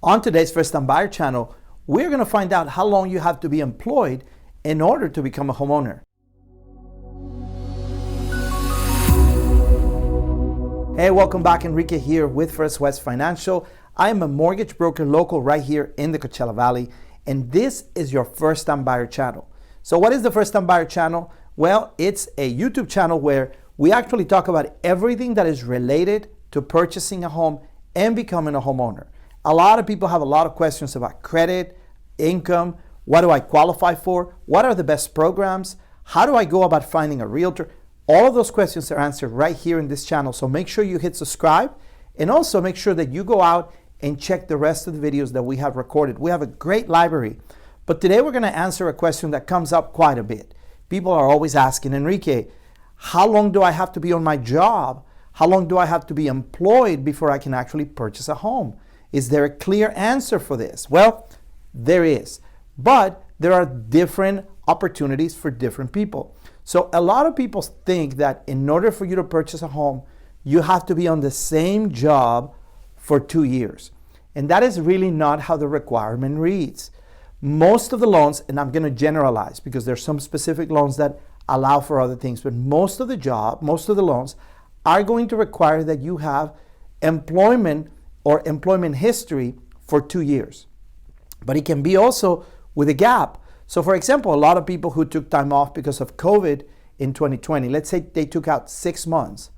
On today's First Time Buyer channel, we're going to find out how long you have to be employed in order to become a homeowner. Hey, welcome back. Enrique here with First West Financial. I am a mortgage broker local right here in the Coachella Valley, and this is your First Time Buyer channel. So what is the First Time Buyer channel? Well, it's a YouTube channel where we actually talk about everything that is related to purchasing a home and becoming a homeowner. A lot of people have a lot of questions about credit, income, what do I qualify for, what are the best programs, how do I go about finding a realtor? All of those questions are answered right here in this channel, so make sure you hit subscribe and also make sure that you go out and check the rest of the videos that we have recorded. We have a great library, but today we're going to answer a question that comes up quite a bit. People are always asking, Enrique, how long do I have to be on my job? How long do I have to be employed before I can actually purchase a home? Is there a clear answer for this? Well, there is, but there are different opportunities for different people. So a lot of people think that in order for you to purchase a home, you have to be on the same job for 2 years. And that is really not how the requirement reads. Most of the loans, and I'm going to generalize because there's some specific loans that allow for other things, but most of the loans are going to require that you have employment or employment history for 2 years. But it can be also with a gap. So for example, a lot of people who took time off because of COVID in 2020, let's say they took out 6 months,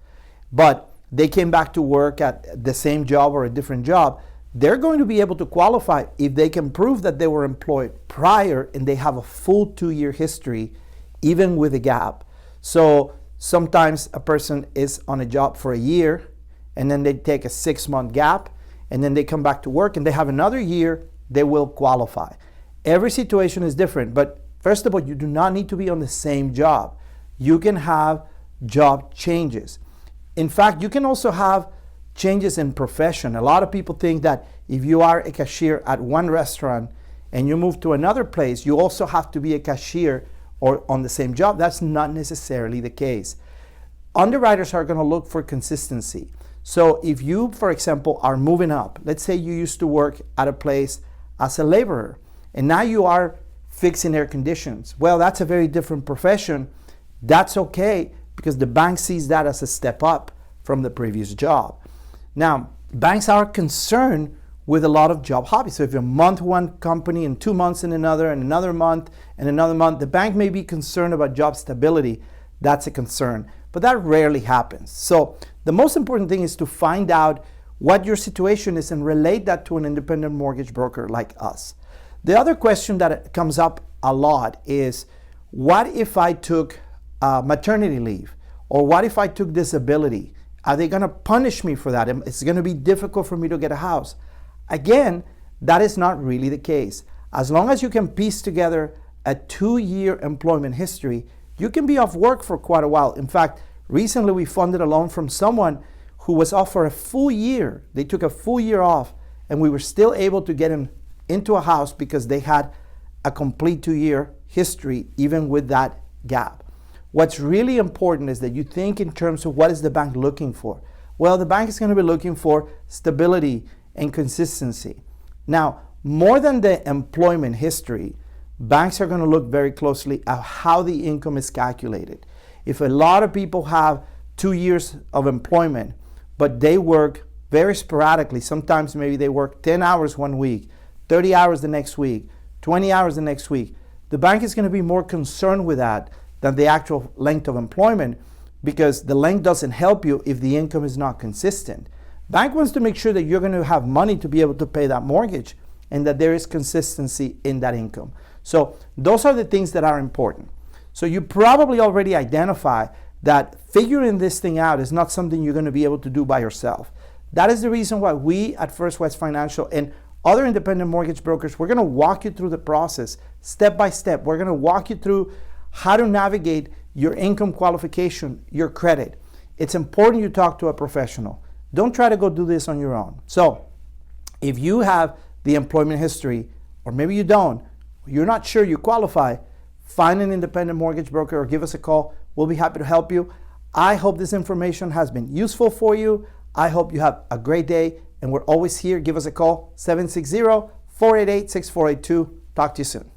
but they came back to work at the same job or a different job, they're going to be able to qualify if they can prove that they were employed prior and they have a full 2-year history, even with a gap. So sometimes a person is on a job for a year and then they take a 6-month gap and then they come back to work and they have another year, they will qualify. Every situation is different, but first of all, you do not need to be on the same job. You can have job changes. In fact, you can also have changes in profession. A lot of people think that if you are a cashier at one restaurant and you move to another place, you also have to be a cashier or on the same job. That's not necessarily the case. Underwriters are going to look for consistency. So if you, for example, are moving up, let's say you used to work at a place as a laborer, and now you are fixing air conditions. Well, that's a very different profession. That's okay because the bank sees that as a step up from the previous job. Now, banks are concerned with a lot of job hoppies. So if you're a month one company and 2 months in another and another month and another month, the bank may be concerned about job stability. That's a concern, but that rarely happens. So the most important thing is to find out what your situation is and relate that to an independent mortgage broker like us. The other question that comes up a lot is, what if I took maternity leave? Or what if I took disability? Are they going to punish me for that? It's going to be difficult for me to get a house. Again, that is not really the case. As long as you can piece together a 2-year employment history, you can be off work for quite a while. In fact, recently we funded a loan from someone who was off for a full year. They took a full year off and we were still able to get him into a house because they had a complete 2-year history even with that gap. What's really important is that you think in terms of what is the bank looking for. Well, the bank is going to be looking for stability and consistency. Now, more than the employment history, banks are going to look very closely at how the income is calculated. If a lot of people have 2 years of employment, but they work very sporadically, sometimes maybe they work 10 hours one week, 30 hours the next week, 20 hours the next week, the bank is going to be more concerned with that than the actual length of employment, because the length doesn't help you if the income is not consistent. Bank wants to make sure that you're going to have money to be able to pay that mortgage and that there is consistency in that income. So those are the things that are important. So you probably already identify that figuring this thing out is not something you're going to be able to do by yourself. That is the reason why we at First West Financial and other independent mortgage brokers, we're going to walk you through the process step by step. We're going to walk you through how to navigate your income qualification, your credit. It's important you talk to a professional. Don't try to go do this on your own. So if you have the employment history, or maybe you don't, you're not sure you qualify, find an independent mortgage broker or give us a call. We'll be happy to help you. I hope this information has been useful for you. I hope you have a great day. and we're always here. Give us a call, 760-488-6482. Talk to you soon.